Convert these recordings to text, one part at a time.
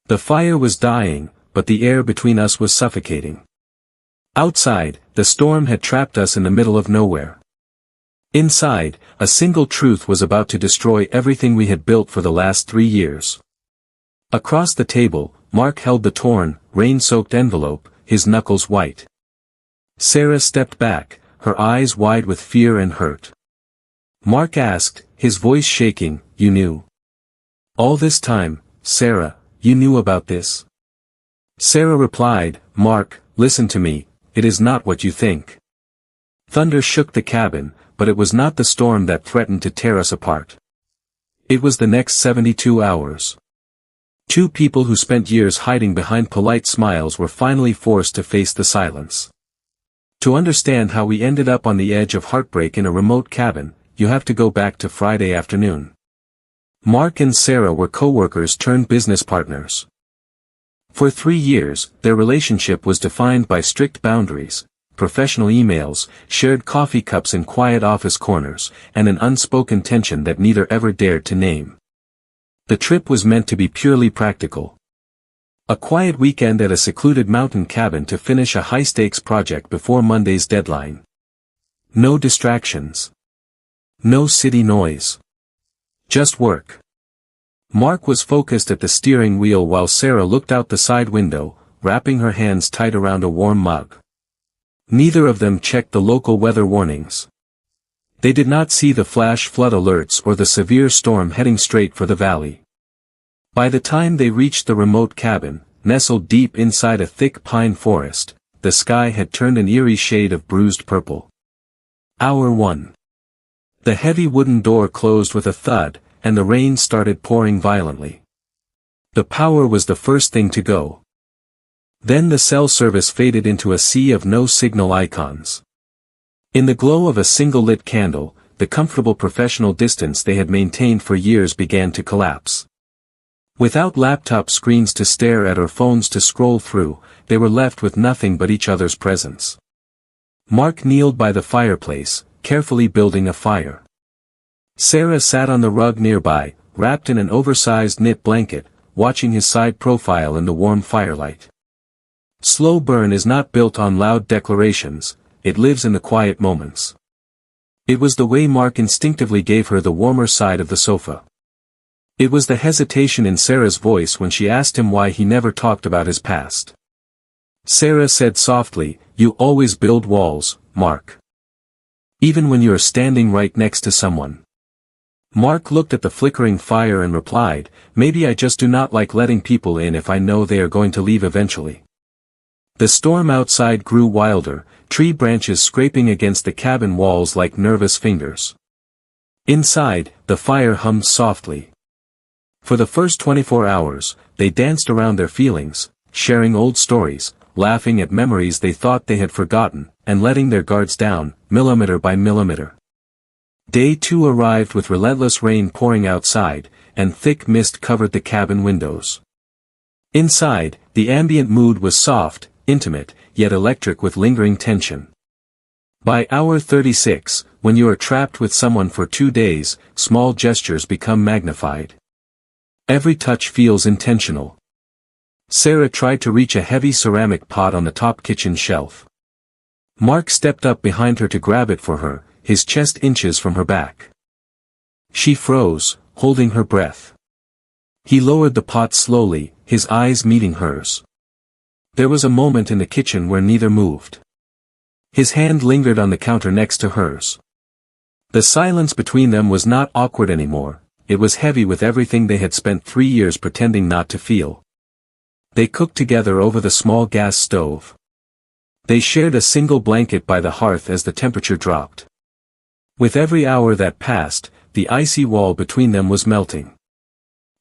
The fire was dying, but the air between us was suffocating. Outside, the storm had trapped us in the middle of nowhere. Inside, a single truth was about to destroy everything we had built for the last 3 years. Across the table, Mark held the torn, rain-soaked envelope, his knuckles white. Sarah stepped back, her eyes wide with fear and hurt. Mark asked, his voice shaking, "You knew? All this time, Sarah, you knew about this?" Sarah replied, "Mark, listen to me, it is not what you think." Thunder shook the cabin, but it was not the storm that threatened to tear us apart. It was the next 72 hours. 2 people who spent years hiding behind polite smiles were finally forced to face the silence. To understand how we ended up on the edge of heartbreak in a remote cabin, you have to go back to Friday afternoon. Mark and Sarah were co-workers turned business partners. For 3 years, their relationship was defined by strict boundaries, professional emails, shared coffee cups in quiet office corners, and an unspoken tension that neither ever dared to name. The trip was meant to be purely practical. A quiet weekend at a secluded mountain cabin to finish a high-stakes project before Monday's deadline. No distractions. No city noise. Just work. Mark was focused at the steering wheel while Sarah looked out the side window, wrapping her hands tight around a warm mug. Neither of them checked the local weather warnings. They did not see the flash flood alerts or the severe storm heading straight for the valley. By the time they reached the remote cabin, nestled deep inside a thick pine forest, the sky had turned an eerie shade of bruised purple. Hour 1. The heavy wooden door closed with a thud, and the rain started pouring violently. The power was the first thing to go. Then the cell service faded into a sea of no signal icons. In the glow of a single lit candle, the comfortable professional distance they had maintained for years began to collapse. Without laptop screens to stare at or phones to scroll through, they were left with nothing but each other's presence. Mark kneeled by the fireplace, carefully building a fire. Sarah sat on the rug nearby, wrapped in an oversized knit blanket, watching his side profile in the warm firelight. Slow burn is not built on loud declarations, it lives in the quiet moments. It was the way Mark instinctively gave her the warmer side of the sofa. It was the hesitation in Sarah's voice when she asked him why he never talked about his past. Sarah said softly, "You always build walls, Mark. Even when you're standing right next to someone." Mark looked at the flickering fire and replied, "Maybe I just do not like letting people in if I know they are going to leave eventually." The storm outside grew wilder, tree branches scraping against the cabin walls like nervous fingers. Inside, the fire hummed softly. For the first 24 hours, they danced around their feelings, sharing old stories, laughing at memories they thought they had forgotten, and letting their guards down, millimeter by millimeter. Day 2 arrived with relentless rain pouring outside, and thick mist covered the cabin windows. Inside, the ambient mood was soft, intimate, yet electric with lingering tension. By hour 36, when you are trapped with someone for 2 days, small gestures become magnified. Every touch feels intentional. Sarah tried to reach a heavy ceramic pot on the top kitchen shelf. Mark stepped up behind her to grab it for her, his chest inches from her back. She froze, holding her breath. He lowered the pot slowly, his eyes meeting hers. There was a moment in the kitchen where neither moved. His hand lingered on the counter next to hers. The silence between them was not awkward anymore, it was heavy with everything they had spent 3 years pretending not to feel. They cooked together over the small gas stove. They shared a single blanket by the hearth as the temperature dropped. With every hour that passed, the icy wall between them was melting.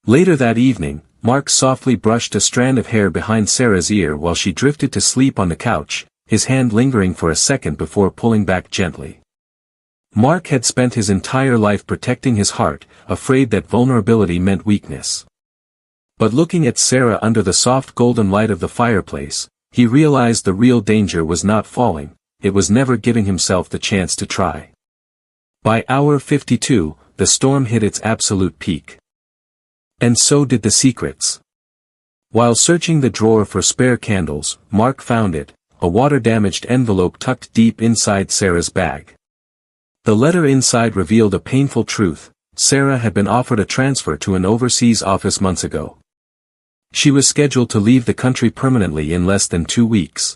Later that evening, Mark softly brushed a strand of hair behind Sarah's ear while she drifted to sleep on the couch, his hand lingering for a second before pulling back gently. Mark had spent his entire life protecting his heart, afraid that vulnerability meant weakness. But looking at Sarah under the soft golden light of the fireplace, he realized the real danger was not falling, it was never giving himself the chance to try. By hour 52, the storm hit its absolute peak. And so did the secrets. While searching the drawer for spare candles, Mark found it, a water-damaged envelope tucked deep inside Sarah's bag. The letter inside revealed a painful truth: Sarah had been offered a transfer to an overseas office months ago. She was scheduled to leave the country permanently in less than 2 weeks.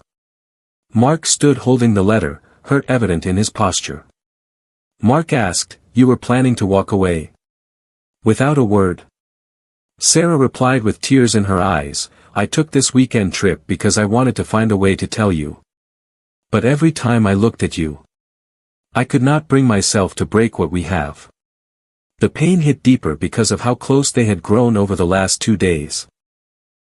Mark stood holding the letter, hurt evident in his posture. Mark asked, "You were planning to walk away?" Without a word. Sarah replied with tears in her eyes, "I took this weekend trip because I wanted to find a way to tell you. But every time I looked at you, I could not bring myself to break what we have." The pain hit deeper because of how close they had grown over the last 2 days.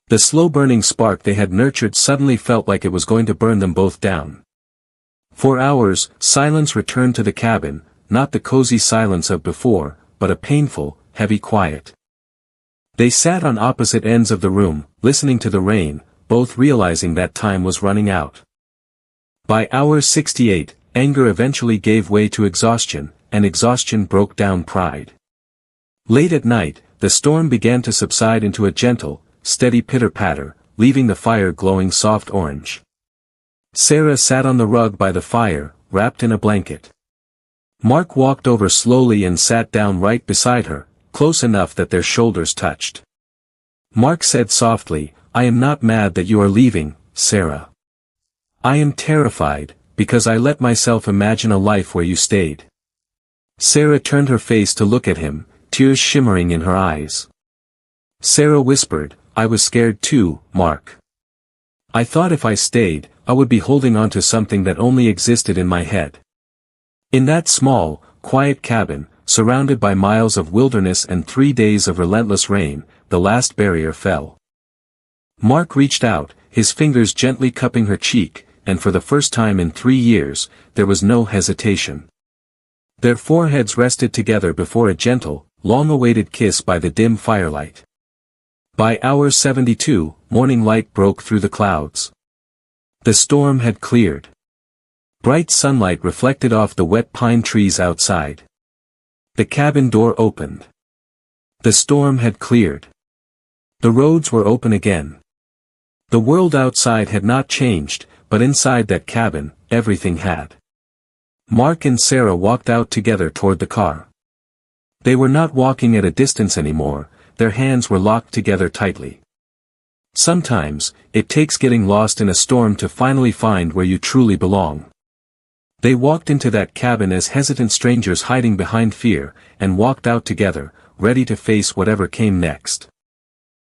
The slow-burning spark they had nurtured suddenly felt like it was going to burn them both down. For hours, silence returned to the cabin, not the cozy silence of before, but a painful, heavy quiet. They sat on opposite ends of the room, listening to the rain, both realizing that time was running out. By hour 68, anger eventually gave way to exhaustion, and exhaustion broke down pride. Late at night, the storm began to subside into a gentle, steady pitter-patter, leaving the fire glowing soft orange. Sarah sat on the rug by the fire, wrapped in a blanket. Mark walked over slowly and sat down right beside her, close enough that their shoulders touched. Mark said softly, "I am not mad that you are leaving, Sarah. I am terrified, because I let myself imagine a life where you stayed." Sarah turned her face to look at him, tears shimmering in her eyes. Sarah whispered, "I was scared too, Mark. I thought if I stayed, I would be holding on to something that only existed in my head." In that small, quiet cabin, surrounded by miles of wilderness and 3 days of relentless rain, the last barrier fell. Mark reached out, his fingers gently cupping her cheek, and for the first time in 3 years, there was no hesitation. Their foreheads rested together before a gentle, long-awaited kiss by the dim firelight. By hour 72, morning light broke through the clouds. The storm had cleared. Bright sunlight reflected off the wet pine trees outside. The cabin door opened. The storm had cleared. The roads were open again. The world outside had not changed, but inside that cabin, everything had. Mark and Sarah walked out together toward the car. They were not walking at a distance anymore, their hands were locked together tightly. Sometimes, it takes getting lost in a storm to finally find where you truly belong. They walked into that cabin as hesitant strangers hiding behind fear, and walked out together, ready to face whatever came next.